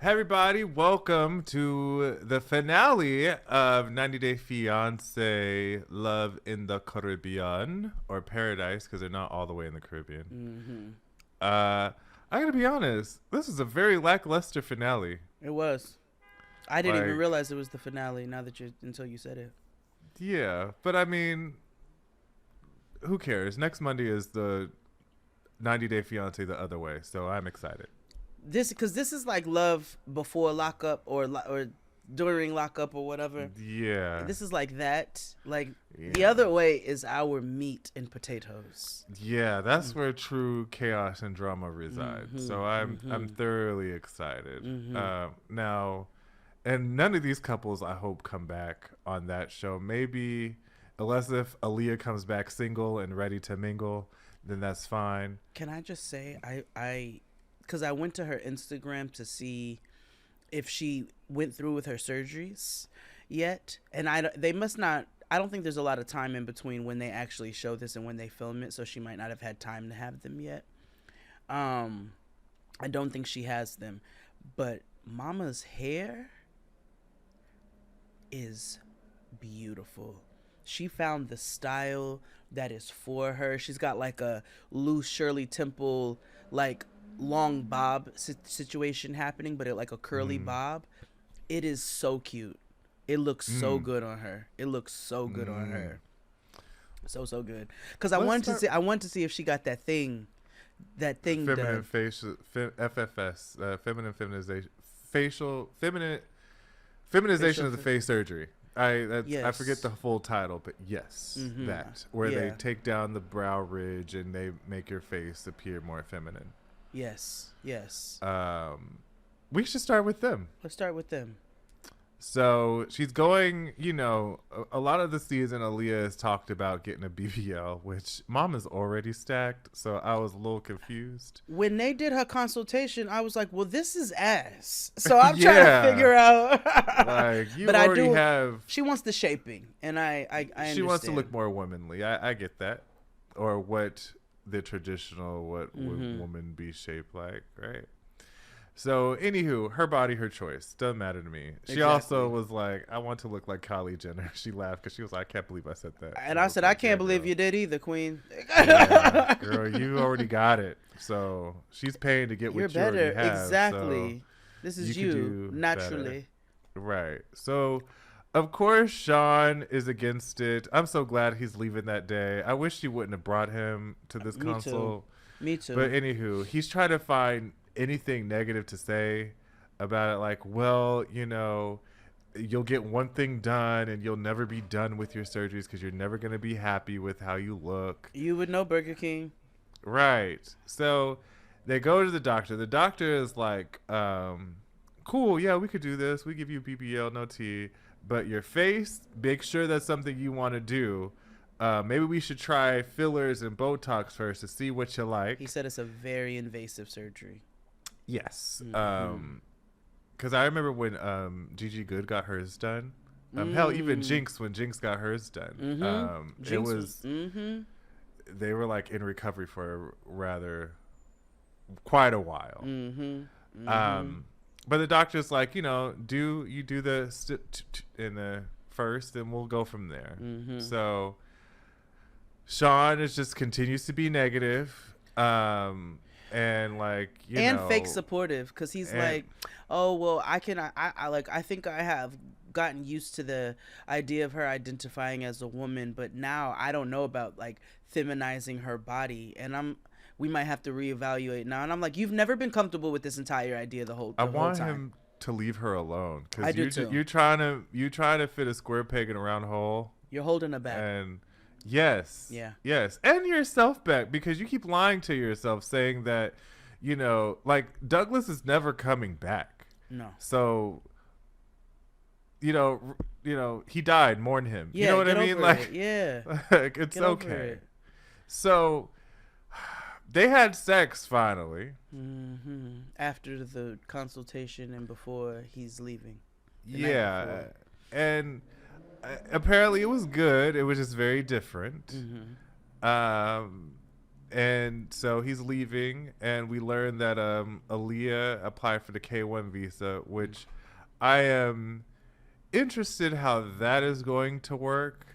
Hey everybody, welcome to the finale of 90 Day Fiancé Love in the Caribbean, or Paradise, because they're not all the way in the Caribbean. Mm-hmm. I gotta be honest, this is a very lackluster finale. It was. I didn't even Like, realize it was the finale. Now that you until you said it. yeah, but I mean, who cares? Next Monday is the 90 Day Fiancé the other way, so I'm excited. This is like love before lockup or during lockup or whatever. Yeah, This is like that. Like the yeah. other way is our meat and potatoes. Yeah, that's where true chaos and drama reside. So I'm Mm-hmm. thoroughly excited. Mm-hmm. Now, and none of these couples I hope come back on that show. Maybe unless if Aliyah comes back single and ready to mingle, then that's fine. Can I just say because I went to her Instagram to see if she went through with her surgeries yet, and they must not. I don't think there's a lot of time in between when they actually show this and when they film it, so she might not have had time to have them yet. Um, I don't think she has them, but Mama's hair is beautiful. She found the style that is for her. She's got like a loose Shirley Temple, like long bob situation happening, but it like a curly Mm, bob. It is so cute. It looks so mm, good on her. It looks so good on mm. her. So good. Cause Let's start I wanted to see if she got that thing feminine done. facial FFS, feminine feminization, facial feminization Facial. of the face surgery. I forget Yes. the full title, but yes, Mm-hmm. that where they Yeah. take down the brow ridge and they make your face appear more feminine. Yes. Yes. Um, we should start with them. Let's start with them. So she's going, a lot of the season, Aaliyah has talked about getting a BBL, which mom is already stacked. So I was a little confused. When they did her consultation, I was like, "Well, this is ass." So I'm trying to Yeah. figure out. Like, you But I already do. have. She wants the shaping, and I She wants to understand. look more womanly. I get that. Or what the traditional, what would Mm-hmm. woman be shaped like, right? So, anywho, her body, her choice. Doesn't matter to me. She also Exactly. was like, I want to look like Kylie Jenner. She laughed because she was like, I can't believe I said that. And I I was said, "I like, yeah, can't believe girl. you did either, Queen." Yeah, girl, you already got it. So, she's paying to get You're what you already better. have. So, Exactly. This you is could you do better. naturally. Right. So, of course, Shawn is against it. I'm so glad he's leaving that day. I wish she wouldn't have brought him to this Me too. console. Me But too. anywho, he's trying to find anything negative to say about it. Like, well, you'll get one thing done and you'll never be done with your surgeries because you're never going to be happy with how you look. You would know Burger King. Right. So they go to the doctor. The doctor is like, cool, yeah, we could do this. We give you BBL, no T. But your face, make sure that's something you want to do. Maybe we should try fillers and Botox first to see what you He like. said it's a very invasive surgery. Yes. Mm-hmm. Because I remember when Gigi Good got hers done. Hell, even Mm. Jinx, when Jinx got hers done. Mm-hmm. It Jinx. was, Mm-hmm. they were like in recovery for rather quite a while. Mm-hmm. Mm-hmm. Um, but the doctor's like, do you do the in the first, and we'll go from there. Mm-hmm. So Shawn is just continues to be negative, and like And fake supportive, because he's and like, "Oh well, I think I have gotten used to the idea of her identifying as a woman, but now I don't know about like feminizing her body, and we might have to reevaluate now." And I'm like, "You've never been comfortable with this entire idea I the whole want time." him to leave her alone I because do too. you're trying to fit a square peg in a round hole, You're holding her back. and yes, Yeah. yes, and yourself back because you keep lying to yourself, saying that like Douglas is never coming back. No. So he died. Mourn him. You Yeah. know what I Get mean? over Like, it. Yeah. like, it's Get over okay. it. So they had sex finally. Mm-hmm. After the consultation and before he's leaving. The night Yeah, before. and apparently it was good. It was just very different. Mm-hmm. Um, And so he's leaving, and we learn that Alliya applied for the K1 visa, which I am interested how that is going to work,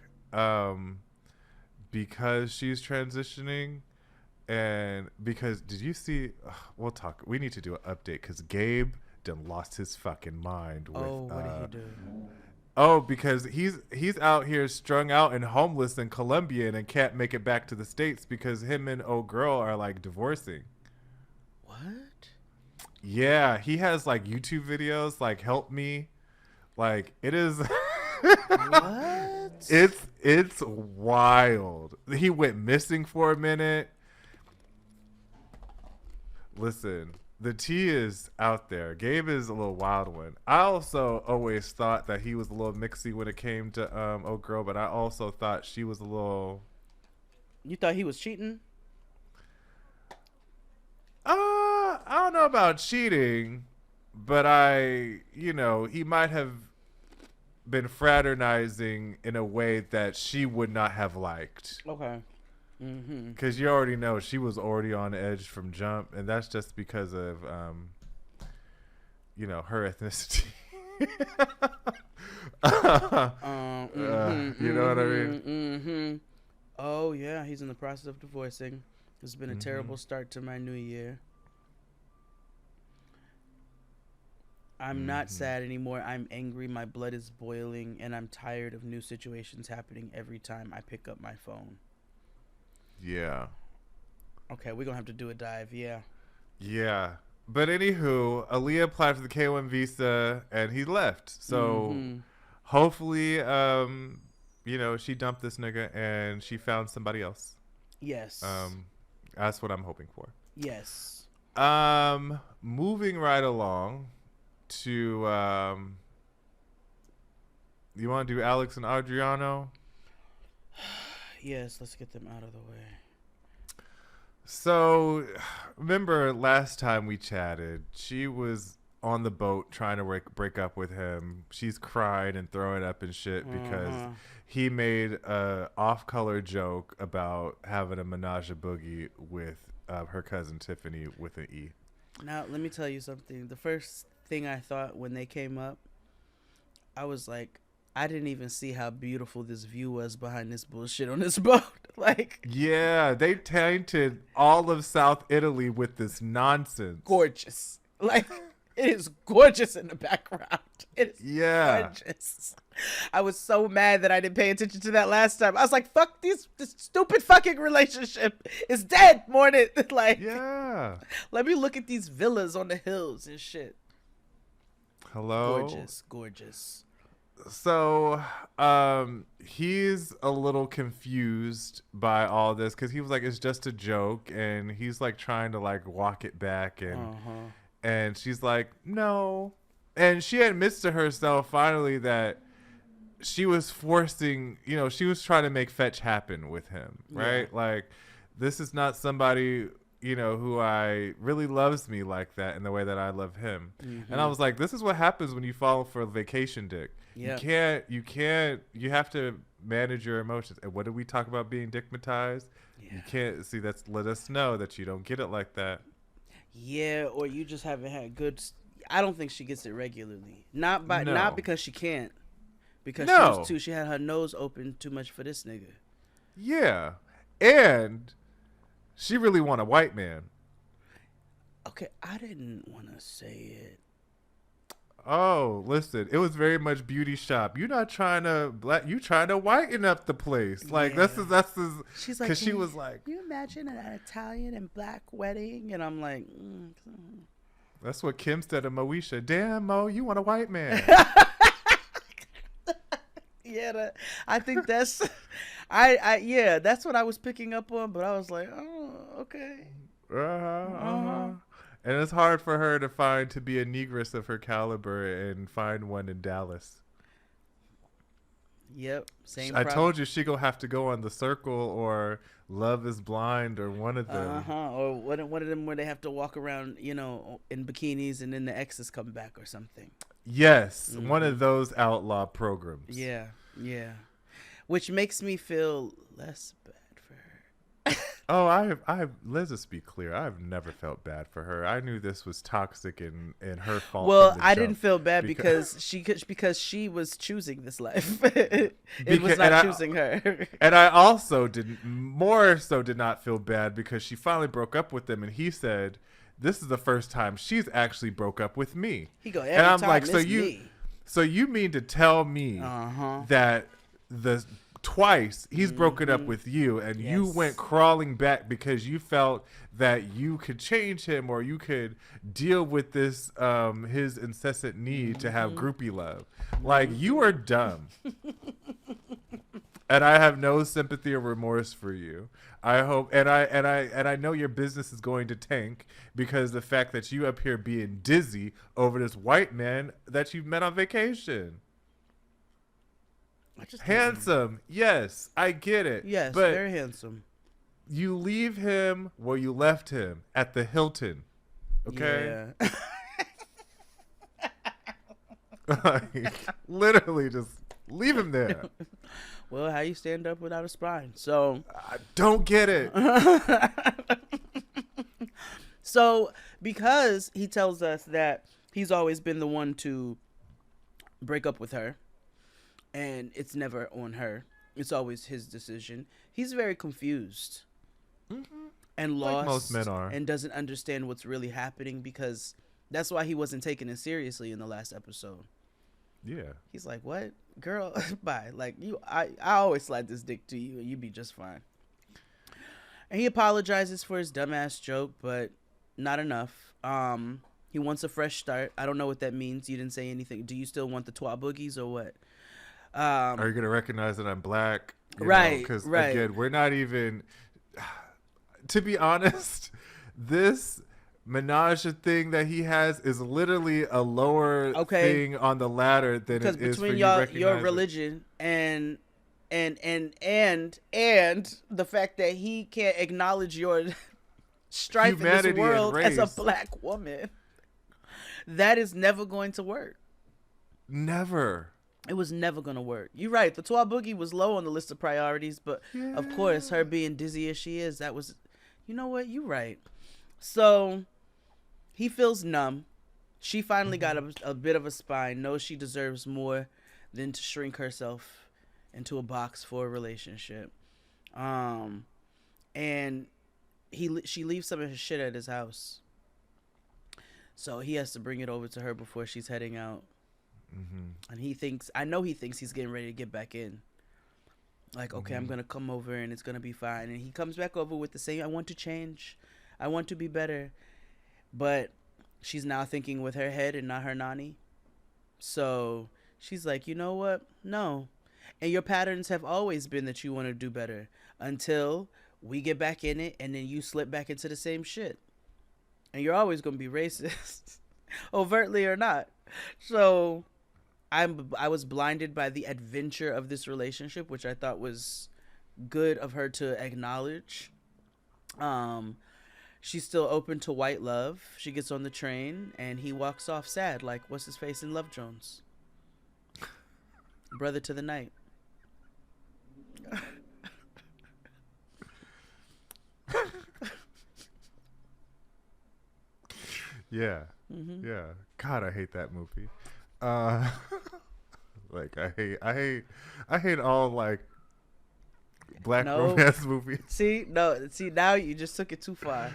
because she's transitioning. And because did you see? We'll talk. We need to do an update because Gabe done lost his fucking mind. With, what did he do? Oh, because he's out here strung out and homeless in Colombia and can't make it back to the States because him and old girl are like divorcing. What? Yeah, he has like YouTube videos like "Help Me," like it is. What? It's wild. He went missing for a minute. Listen, the tea is out there. Gabe is a little wild one. I also always thought that he was a little mixy when it came to old girl, but I also thought she was a little. You thought he was cheating? I don't know about cheating, but he might have been fraternizing in a way that she would not have liked. Okay. Because you already know she was already on edge from jump, and that's just because of her ethnicity. You know what I mean? Oh yeah, he's in the process of divorcing. It's been a terrible start to my new year. I'm not sad anymore. I'm angry. My blood is boiling, and I'm tired of new situations happening every time I pick up my phone. Yeah. Okay, we're gonna have to do a dive. Yeah. But anywho, Alliya applied for the K1 visa and he left. So hopefully, she dumped this nigga and she found somebody else. Yes. That's what I'm hoping for. Yes. Moving right along to you want to do Alex and Adriano? Yes, let's get them out of the way. So, remember last time we chatted, she was on the boat trying to break up with him. She's crying and throwing up and shit because he made a off-color joke about having a menage a boogie with her cousin Tiffany with an E. Now, let me tell you something. The first thing I thought when they came up, I was like, I didn't even see how beautiful this view was behind this bullshit on this boat. Yeah, they tainted all of South Italy with this nonsense. Gorgeous. It is gorgeous in the background. It is gorgeous. I was so mad that I didn't pay attention to that last time. I was like, fuck this stupid fucking relationship is dead more than yeah. Let me look at these villas on the hills and shit. Hello. Gorgeous. So, he's a little confused by all this because he was like, it's just a joke, and he's like trying to like walk it back, and she's like, no, and she admits to herself finally that she was forcing, she was trying to make fetch happen with him, right? Yeah. Like, this is not somebody who I really loves me like that in the way that I love him. And I was like, this is what happens when you fall for a vacation dick. Yeah. You have to manage your emotions. And what did we talk about being dickmatized? Yeah. You can't see let us know that you don't get it like that. Yeah. Or you just haven't had good. I don't think she gets it regularly. Not because she can't, because she had her nose open too much for this nigga. Yeah. And she really want a white man. Okay, I didn't want to say it. Oh, listen, it was very much beauty shop. You're not trying to you trying to whiten up the place. Like that's she's like, because she was like, can you imagine an Italian and black wedding? And I'm like, that's what Kim said to Moesha. Damn, Mo, you want a white man? Yeah, I think that's, that's what I was picking up on. But I was like, oh, okay. And it's hard for her to be a negress of her caliber and find one in Dallas. Yep, same. I told you she gonna have to go on The Circle or Love Is Blind or one of them. Or one of them where they have to walk around, in bikinis and then the exes come back or something. Yes, one of those outlaw programs. Yeah. Which makes me feel less bad for her. Oh, let's just be clear. I've never felt bad for her. I knew this was toxic and her fault. Well, I didn't feel bad because she was choosing this life. It was not choosing her. And I also did not feel bad because she finally broke up with him, and he said, "This is the first time she's actually broke up with me." He go, and I'm time like, me. So you mean to tell me that twice he's broken up with you, and you went crawling back because you felt that you could change him or you could deal with this his incessant need to have groupie love? Like, you are dumb. And I have no sympathy or remorse for you. I hope, and I know your business is going to tank because the fact that you up here being dizzy over this white man that you met on vacation. Handsome, yes, I get it. Yes, but very handsome. You leave him where you left him, at the Hilton. Okay? Yeah. Like, literally just leave him there. Well, how you stand up without a spine? So I don't get it. So because he tells us that he's always been the one to break up with her, and it's never on her, it's always his decision, he's very confused and lost, like most men are, and doesn't understand what's really happening, because that's why he wasn't taking it seriously in the last episode. Yeah. He's like, what? Girl, bye. Like, I always slide this dick to you and you be just fine. And he apologizes for his dumbass joke, but not enough. He wants a fresh start. I don't know what that means. You didn't say anything. Do you still want the twa boogies or what? Are you going to recognize that I'm black? Right. Because, again, we're not even... To be honest, this menage thing that he has is literally a lower thing on the ladder than it is for you recognizing your religion and the fact that he can't acknowledge your strife humanity in this world as a black woman. That is never going to work. Never. It was never going to work. You're right. The Twa Boogie was low on the list of priorities, but of course, her being dizzy as she is, that was, you know what? You're right. So he feels numb. She finally got a bit of a spine, knows she deserves more than to shrink herself into a box for a relationship. And she leaves some of his shit at his house. So he has to bring it over to her before she's heading out. And I know he thinks he's getting ready to get back in. Like, okay, I'm going to come over and it's going to be fine. And he comes back over with the same, I want to change. I want to be better. But she's now thinking with her head and not her nanny. So she's like, you know what? No. And your patterns have always been that you want to do better until we get back in it and then you slip back into the same shit. And you're always going to be racist, overtly or not. So I was blinded by the adventure of this relationship, which I thought was good of her to acknowledge. She's still open to white love. She gets on the train and he walks off sad, like what's his face in Love Jones? Brother to the night. Yeah. Yeah. God, I hate that movie. Like I hate all like black romance movies. See, now you just took it too far.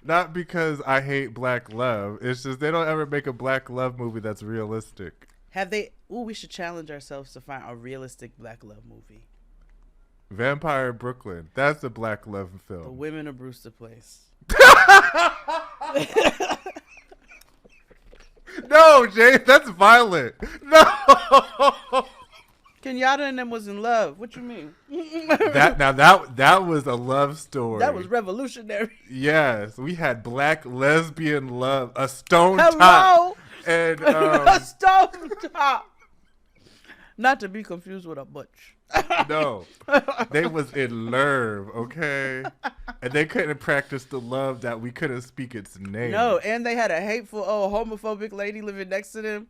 Not because I hate black love. It's just they don't ever make a black love movie that's realistic. Have they? Ooh, we should challenge ourselves to find a realistic black love movie. Vampire Brooklyn. That's a black love film. The Women of Brewster Place. No, Jay, that's violent. No. Kenyatta and them was in love. What you mean? that was a love story. That was revolutionary. Yes, we had black lesbian love, a stone top, and a stone top. Not to be confused with a butch. No, they was in love, okay, and they couldn't practice the love that we couldn't speak its name. No, and they had a hateful, homophobic lady living next to them,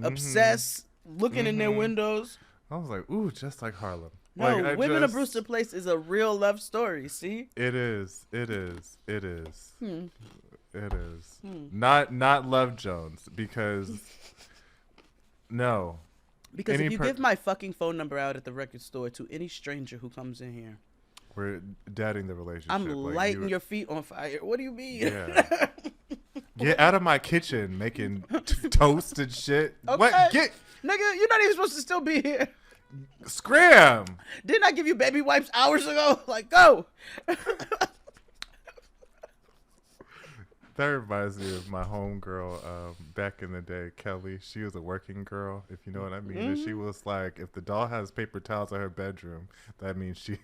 obsessed, looking in their windows. I was like, ooh, just like Harlem. No, Like, Women of Brewster Place is a real love story. See, it is. It is. It is. Hmm. It is. Not Love Jones, because no. Because if you give my fucking phone number out at the record store to any stranger who comes in here, we're dating the relationship. I'm lighting your feet on fire. What do you mean? Yeah. Get out of my kitchen making toast and shit. Okay. What? Get, nigga, you're not even supposed to still be here. scram. Didn't I give you baby wipes hours ago? Like, go. That reminds me of my homegirl back in the day, Kelly. She was a working girl, if you know what I mean. And she was like, if the doll has paper towels in her bedroom, that means she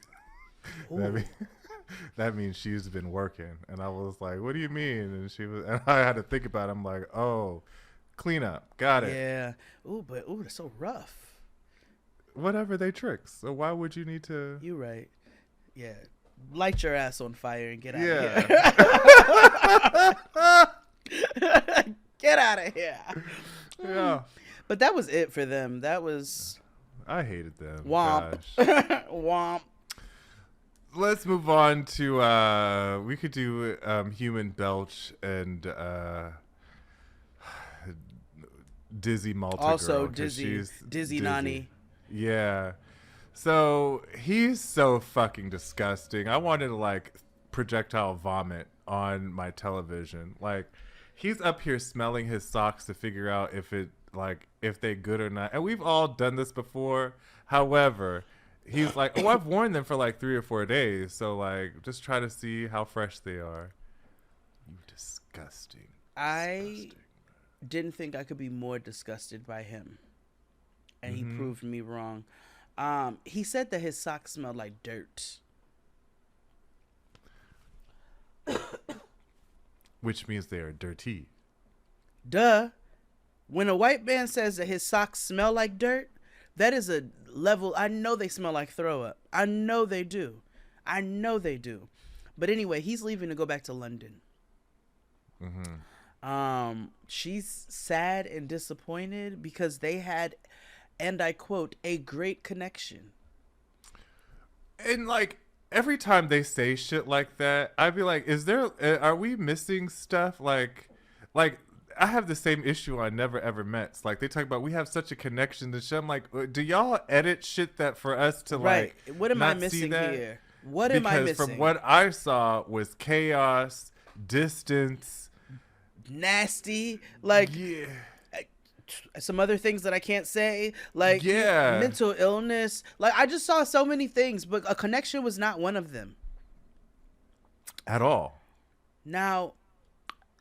that means she's been working. And I was like, what do you mean? And and I had to think about it. I'm like, oh, clean up. Got it. Yeah. Ooh, that's so rough. Whatever, they tricks. So why would you need to? You right. Yeah. Light your ass on fire and get out of here. Get out of here. Yeah. But that was it for them. That was... I hated them. Womp. Womp. Let's move on to, we could do Human Belch and Dizzy Malta Also, girl, Dizzy Nani. Yeah. So he's so fucking disgusting. I wanted to like projectile vomit on my television. Like, he's up here smelling his socks to figure out if they good or not. And we've all done this before. However, he's like, oh, I've worn them for like 3 or 4 days. So like, just try to see how fresh they are. You disgusting. I didn't think I could be more disgusted by him. And he proved me wrong. He said that his socks smelled like dirt. Which means they are dirty. Duh. When a white man says that his socks smell like dirt, that is a level. I know they smell like throw up. I know they do. But anyway, he's leaving to go back to London. She's sad and disappointed because they had, and I quote, a great connection. And like, every time they say shit like that, I'd be like, are we missing stuff? Like I have the same issue on Never Ever Met. It's like, they talk about, we have such a connection to shit. I'm like, do y'all edit shit that for us to like, right? What am I missing here? What am I missing? Because from what I saw was chaos, distance, nasty, like, yeah. Some other things that I can't say, like, yeah, mental illness. Like, I just saw so many things, but a connection was not one of them at all. Now,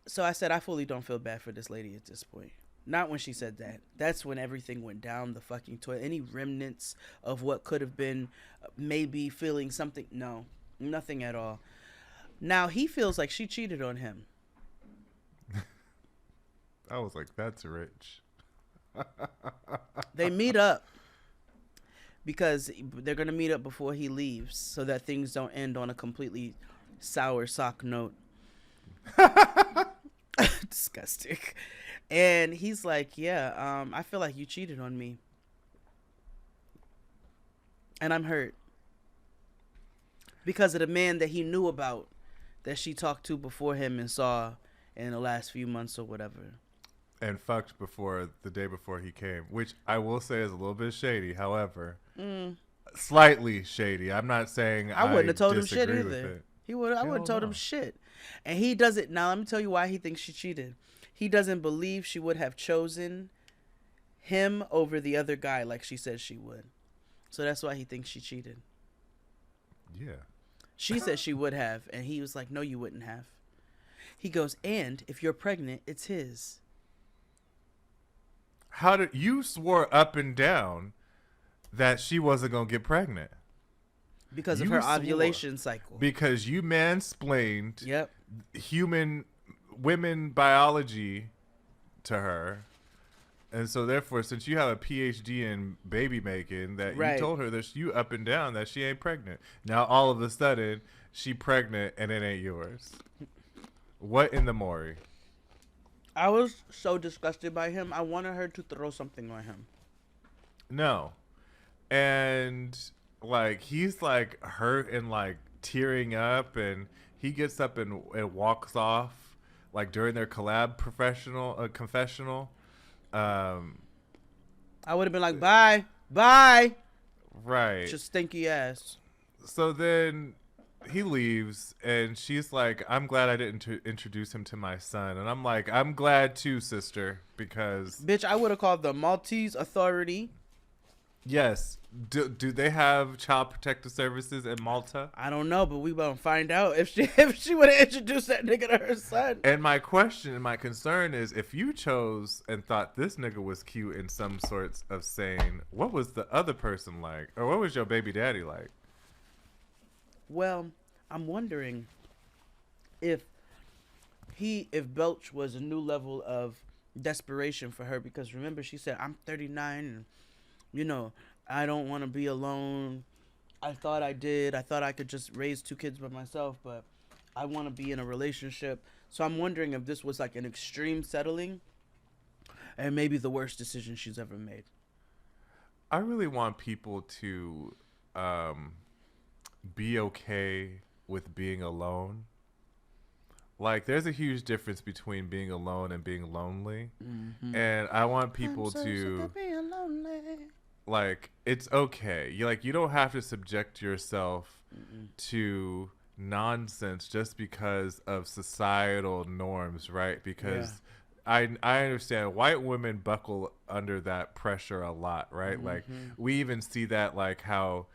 so I said, I fully don't feel bad for this lady at this point. Not when she said that. That's when everything went down the fucking toilet. Any remnants of what could have been maybe feeling something. No, nothing at all. Now he feels like she cheated on him. I was like, that's rich. They meet up because they're going to meet up before he leaves so that things don't end on a completely sour sock note. Disgusting. And he's like, yeah, I feel like you cheated on me. And I'm hurt. Because of the man that he knew about, that she talked to before him and saw in the last few months or whatever. And fucked before the day before he came, which I will say is a little bit shady. However, slightly shady. I'm not saying I wouldn't have told him shit disagree either. I wouldn't have told him shit. And he doesn't. Now let me tell you why he thinks she cheated. He doesn't believe she would have chosen him over the other guy like she said she would. So that's why he thinks she cheated. Yeah. She said she would have, and he was like, no, you wouldn't have. He goes, and if you're pregnant, it's his. How did you swore up and down that she wasn't gonna get pregnant because of her ovulation cycle? Because you mansplained yep. women biology to her, and so therefore, since you have a PhD in baby making, that you told her that you up and down that she ain't pregnant. Now all of a sudden she pregnant and it ain't yours. What in the Maury? I was so disgusted by him. I wanted her to throw something on him. No. And like he's like hurt and like tearing up, and he gets up and walks off like during their collab professional confessional. Um, I would have been like, bye, bye. right. Just stinky ass. So then he leaves, and she's like, I'm glad I didn't introduce him to my son. And I'm like, I'm glad too, sister, because Bitch, I would have called the Maltese authority. yes, do they have child protective services in Malta? I don't know, but we gonna find out if she would have introduced that nigga to her son. And my question and my concern is, if you chose and thought this nigga was cute in some sorts of saying, what was the other person like? Or what was your baby daddy like? Well, I'm wondering if Belch was a new level of desperation for her, because remember she said, I'm 39 and you know, I don't want to be alone. I thought I could just raise 2 kids by myself, but I want to be in a relationship. So I'm wondering if this was like an extreme settling and maybe the worst decision she's ever made. I really want people to be okay with being alone. Like, there's a huge difference between being alone and being lonely. Mm-hmm. And I want people to being lonely. Like, it's okay. You don't have to subject yourself to nonsense just because of societal norms, right? Because I understand white women buckle under that pressure a lot, right? Mm-hmm. Like, we even see that, like, how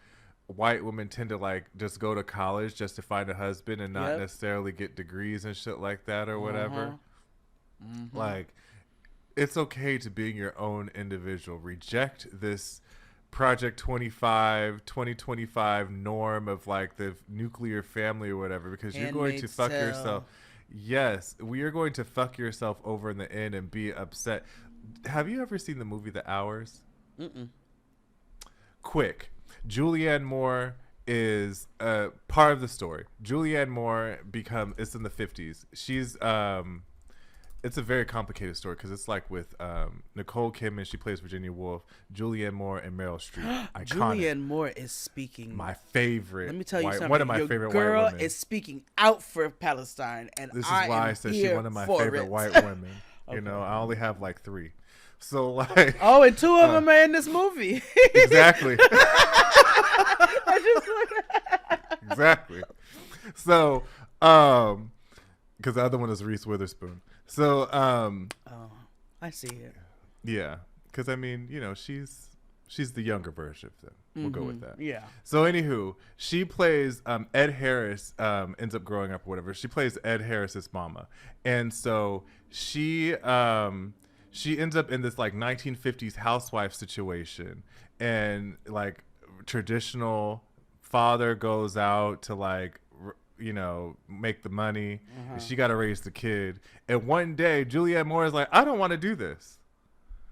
white women tend to like just go to college just to find a husband and not necessarily get degrees and shit like that or whatever. Like, it's okay to be your own individual. Reject this Project 2025 norm of like the nuclear family or whatever, because you're going to fuck yourself. Yes, you're going to fuck yourself over in the end and be upset. Have you ever seen the movie The Hours? Quick. Julianne Moore is part of the story. Julianne Moore it's in the 50s. She's it's a very complicated story because it's like with Nicole Kidman, she plays Virginia Woolf, Julianne Moore, and Meryl Streep. Julianne Moore is speaking. My favorite. Let me tell you something. One of my favorite white women. Girl is speaking out for Palestine, and this is why I said she's one of my favorite white women. Okay. You know, I only have like 3. So like. Oh, and 2 of them are in this movie. Exactly. Exactly. So, because the other one is Reese Witherspoon. So, I see it. Yeah, because I mean, you know, she's the younger version of them. We'll go with that. Yeah. So, anywho, she plays Ed Harris. Ends up growing up or whatever. She plays Ed Harris's mama, and so she ends up in this like 1950s housewife situation, and like traditional father goes out to like make the money, and she got to raise the kid. And one day Julianne Moore is like, I don't want to do this.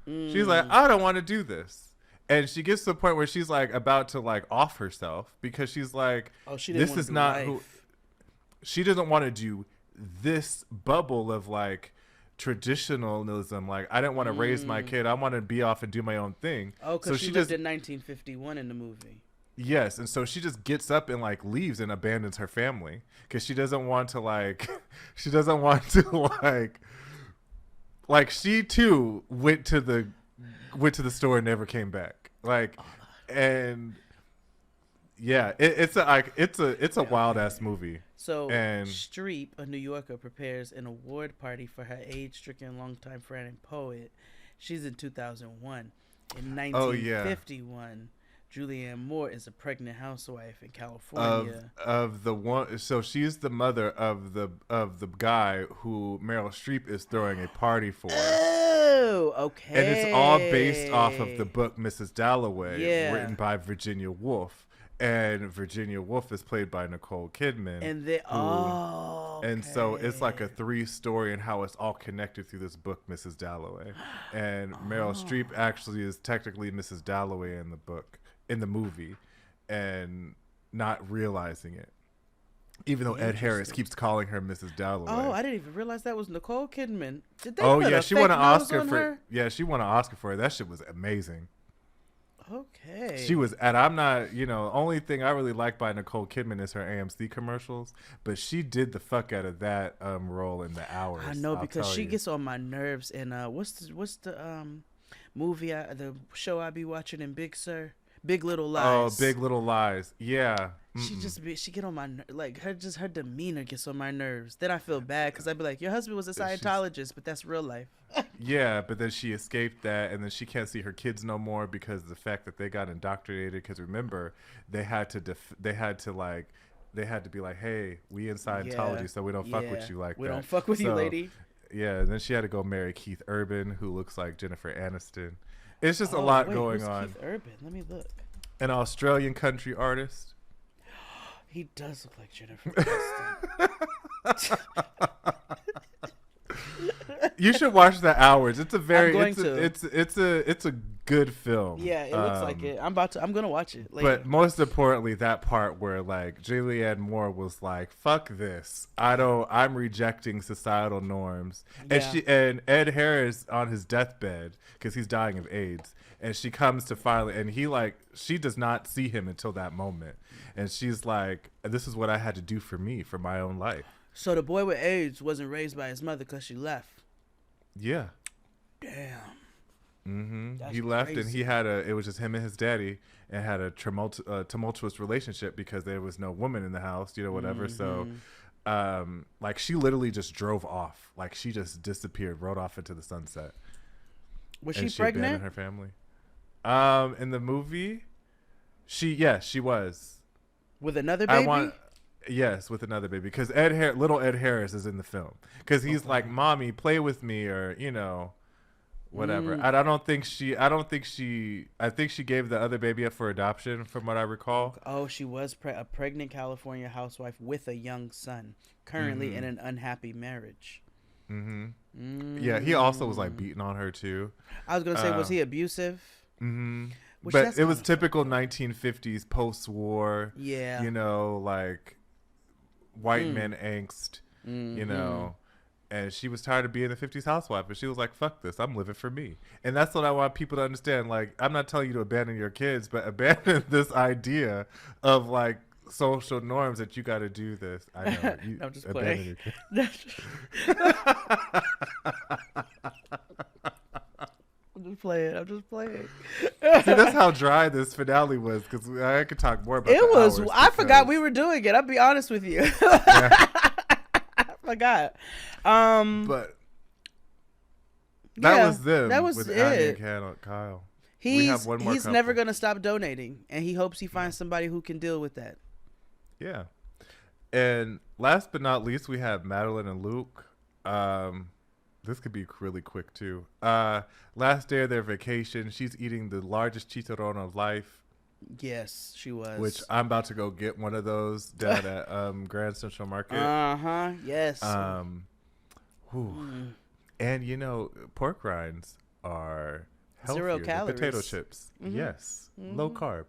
She's like, I don't want to do this. And she gets to the point where she's like about to like off herself because she's like, this is not who she doesn't want to do. This bubble of like traditionalism, like I didn't want to raise my kid, I want to be off and do my own thing. Because she lived in 1951 in the movie. Yes, and so she just gets up and like leaves and abandons her family because she doesn't want to like like she too went to the store and never came back. Like, and yeah, it's a wild ass movie. So Streep, a New Yorker, prepares an award party for her age-stricken longtime friend and poet. She's in 2001. In 1951. Julianne Moore is a pregnant housewife in California. Of the one, so she's the mother of the guy who Meryl Streep is throwing a party for. Oh, okay. And it's all based off of the book Mrs. Dalloway, written by Virginia Woolf. And Virginia Woolf is played by Nicole Kidman. And and so it's like a 3-story and how it's all connected through this book, Mrs. Dalloway. And Meryl Streep actually is technically Mrs. Dalloway in the book. In the movie, and not realizing it, even though Ed Harris keeps calling her Mrs. Dalloway. Oh, I didn't even realize that was Nicole Kidman. Did they she won an Oscar for. Yeah, she won an Oscar for it. That shit was amazing. Okay. She was, and I'm not, only thing I really like by Nicole Kidman is her AMC commercials, but she did the fuck out of that role in The Hours. I know, because she gets on my nerves. And what's the movie, the show I be watching in Big Sur? Big Little Lies. Oh, Big Little Lies. Yeah. She get on my like her demeanor gets on my nerves. Then I feel bad because I'd be like, your husband was a Scientologist, but that's real life. Yeah, but then she escaped that, and then she can't see her kids no more because of the fact that they got indoctrinated. Because remember, they had to be like, hey, we in Scientology, so we don't fuck with you like that. We don't fuck with you, lady. Yeah, and then she had to go marry Keith Urban, who looks like Jennifer Aniston. It's just a lot going on. Keith Urban? Let me look. An Australian country artist. He does look like Jennifer Aniston. You should watch The Hours. It's a very it's a good film. Yeah, it looks like it. I'm gonna watch it later. But most importantly, that part where like Julianne Moore was like, "Fuck this! I'm rejecting societal norms." Yeah. And Ed Harris on his deathbed because he's dying of AIDS, and she comes to finally, and she does not see him until that moment, and she's like, "This is what I had to do for my own life." So the boy with AIDS wasn't raised by his mother because she left. Yeah. Damn. Mm-hmm. He left, crazy. And it was just him and his daddy, and had a tumultuous relationship because there was no woman in the house, whatever. Mm-hmm. So, like she literally just drove off, like she just disappeared, rode off into the sunset. Was she pregnant? Abandoned her family. In the movie, she was. With another baby? Yes, with another baby, because little Ed Harris is in the film, because he's like, "Mommy, play with me," or whatever. I think she gave the other baby up for adoption, from what I recall. Oh, she was a pregnant California housewife with a young son, currently in an unhappy marriage. Yeah, he also was like beating on her too. I was gonna say, was he abusive? But it was typical 1950s post-war. Yeah, like white men angst. And she was tired of being a 50s housewife, but she was like, fuck this, I'm living for me. And that's what I want people to understand. Like, I'm not telling you to abandon your kids, but abandon this idea of like social norms that you got to do this. I know. I'm just playing. I'm just playing. See, that's how dry this finale was, because I could talk more about it. I forgot we were doing it. I'll be honest with you. I forgot. But that was them. That was with it. And Kyle. He's never going to stop donating, and he hopes he finds somebody who can deal with that. Yeah. And last but not least, we have Madelein and Luke. This could be really quick too. Last day of their vacation, she's eating the largest chicharron of life. Yes, she was. Which I'm about to go get one of those down at Grand Central Market. Yes. And pork rinds are healthier 0 calories. than potato chips. Yes, low carb.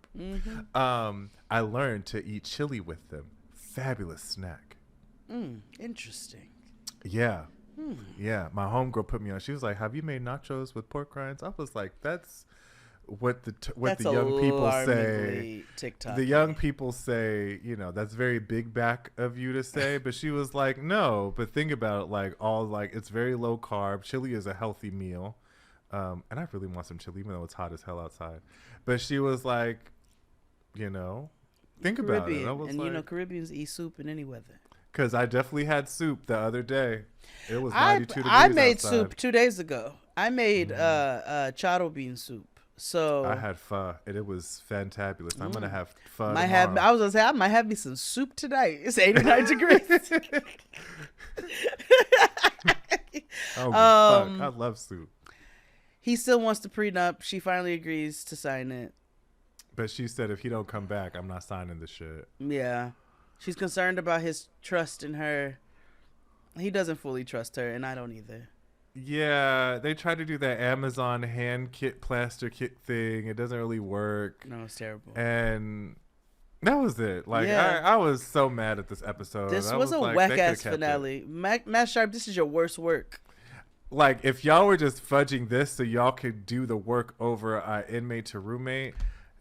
I learned to eat chili with them. Fabulous snack. Interesting. Yeah. Yeah, my homegirl put me on. She was like, "Have you made nachos with pork rinds?" I was like, "That's what the young people say." TikTok. The young people say, that's very big back of you to say. But she was like, "No, but think about it. It's very low carb. Chili is a healthy meal, and I really want some chili, even though it's hot as hell outside." But she was like, think about it. I was like, Caribbeans eat soup in any weather. Because I definitely had soup the other day. It was 92 degrees I made outside. soup 2 days ago. I made charo bean soup. So I had pho, and it was fantabulous. I'm gonna have pho. I was gonna say I might have me some soup tonight. It's 89 degrees. Fuck! I love soup. He still wants the prenup. She finally agrees to sign it. But she said, if he don't come back, I'm not signing the shit. Yeah. She's concerned about his trust in her. He doesn't fully trust her, and I don't either. Yeah, they tried to do that Amazon hand kit, plaster kit thing. It doesn't really work. No, it's terrible. And that was it. I was so mad at this episode. This was a whack-ass finale. Matt Sharp, this is your worst work. like if y'all were just fudging this so y'all could do the work over inmate to roommate,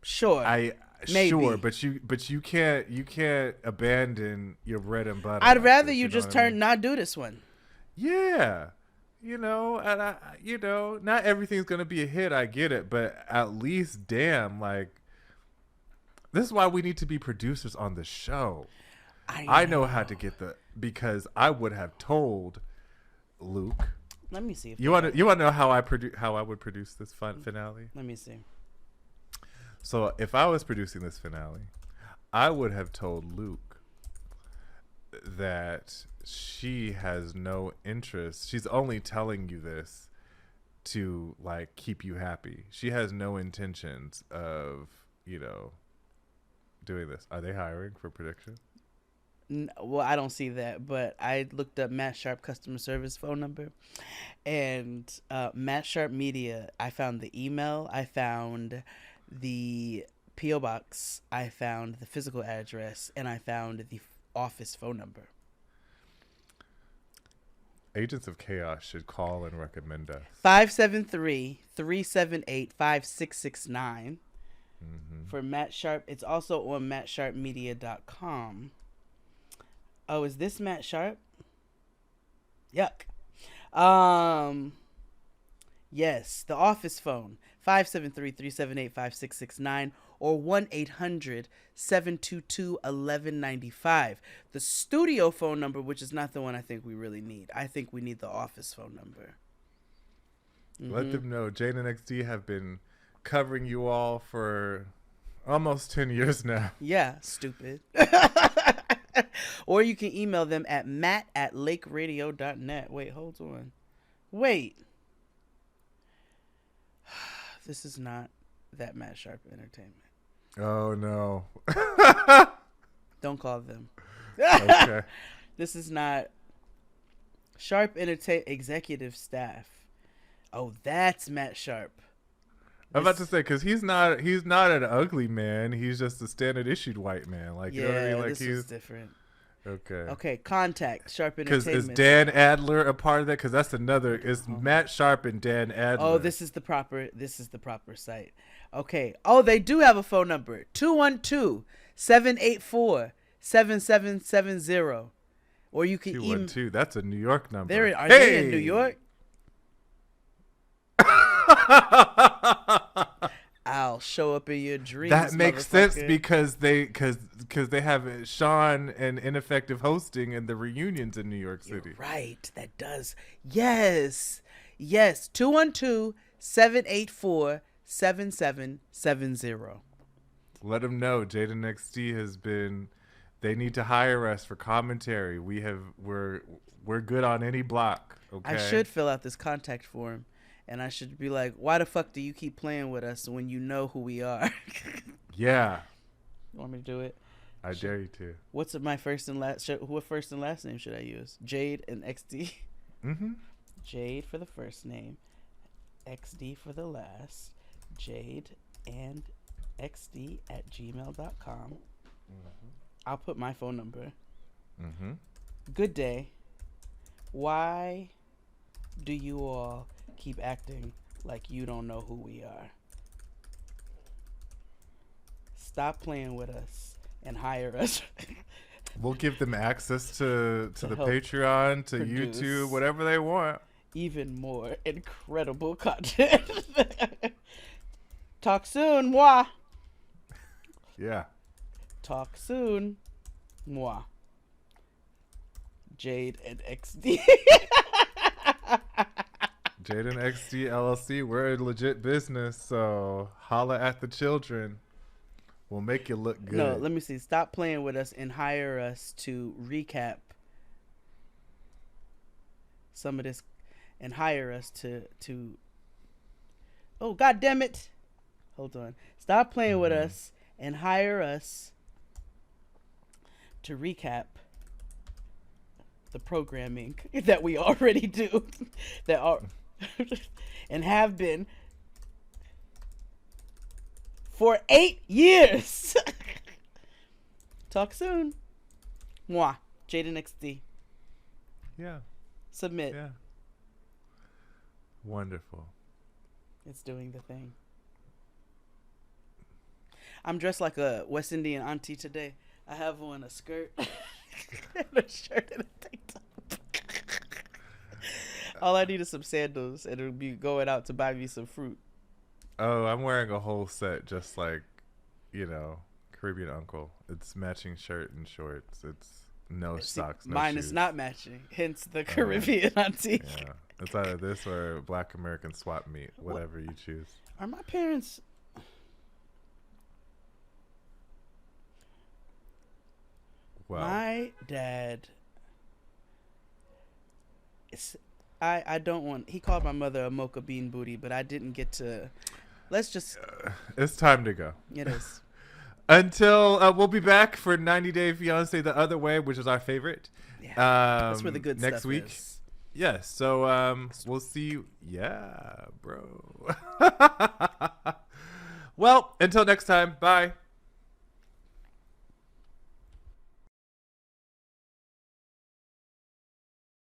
Sure. I Maybe. sure, but you can't abandon your bread and butter. I'd like rather this, you know just what I mean? not do this one. Yeah. And not everything's gonna be a hit. I get it, but at least, damn, like, this is why we need to be producers on the show. I know how to get because I would have told Luke. Let me see. If You want to know how I would produce this finale? Let me see. So if I was producing this finale, I would have told Luke that she has no interest. She's only telling you this to like keep you happy. She has no intentions of, doing this. Are they hiring for prediction? Well, I don't see that, but I looked up Matt Sharp customer service phone number, and Matt Sharp Media. I found the email. I found the PO box. I found the physical address, and I found the office phone number. Agents of Chaos should call and recommend us. 573-378-5669 for Matt Sharp. It's also on mattsharpmedia.com. Oh, is this Matt Sharp? Yuck. Yes, the office phone, 573-378-5669 or 1-800-722-1195. The studio phone number, which is not the one I think we really need. I think we need the office phone number. Let them know. Jade and XD have been covering you all for almost 10 years now. Yeah, stupid. Or you can email them at matt@lakeradio.net. Wait, hold on. Wait. This is not that Matt Sharp Entertainment. Oh, no. Don't call them. Okay. This is not Sharp Entertainment executive staff. Oh, that's Matt Sharp. I'm about to say, because he's not an ugly man. He's just a standard issued white man. Like, Yeah, you know what I mean? Like, this is different. Okay. Okay, contact Sharp Because Entertainment. is Dan Adler a part of that? Because that's another. It's Matt Sharp and Dan Adler. Oh, this is the proper site. Okay. Oh, they do have a phone number. 212-784-7770. Or you can email. 212. That's a New York number. Are they in New York? I'll show up in your dreams. That makes sense because they have Shawn and ineffective hosting and the reunions in New York City. You're right. That does. Yes. 212-784-7770. Let them know Jade and XD has been. They need to hire us for commentary. We're good on any block. Okay. I should fill out this contact form. And I should be like, why the fuck do you keep playing with us when you know who we are? Yeah. You want me to do it? I dare you to. What's my first and last? What first and last name should I use? Jade and XD? Mm-hmm. Jade for the first name. XD for the last. Jade and XD at gmail.com. Mm-hmm. I'll put my phone number. Mm-hmm. Good day. Why do you all keep acting like you don't know who we are? Stop playing with us and hire us. We'll give them access to the help Patreon, to produce YouTube, whatever they want. even more incredible content. Talk soon, moi. Yeah. Talk soon, moi. Jade and XD. Jade and XD LLC, we're a legit business, so holla at the children. We'll make you look good. No, let me see. Stop playing with us and hire us to recap some of this, and hire us to. Oh, God damn it! Hold on. Stop playing with us and hire us to recap the programming that we already do, that are and have been for 8 years. Talk soon. Moi, Jade and XD. Yeah. Submit. Yeah. Wonderful. It's doing the thing. I'm dressed like a West Indian auntie today. I have on a skirt and a shirt and a tank top. All I need is some sandals, and it'll be going out to buy me some fruit. Oh, I'm wearing a whole set, just like, Caribbean uncle. It's matching shirt and shorts. It's no socks, no mine shoes. is not matching, hence the Caribbean auntie. Yeah, it's either this or Black American swap meet, whatever you choose. Are my parents? Well, My dad. I don't want. He called my mother a mocha bean booty, but I didn't get to. Let's just. it's time to go. It is. Until we'll be back for 90 Day Fiancé the other way, which is our favorite. Yeah, that's where the good next stuff week. is. Yes, so we'll see you. Yeah, bro. Well, until next time. Bye.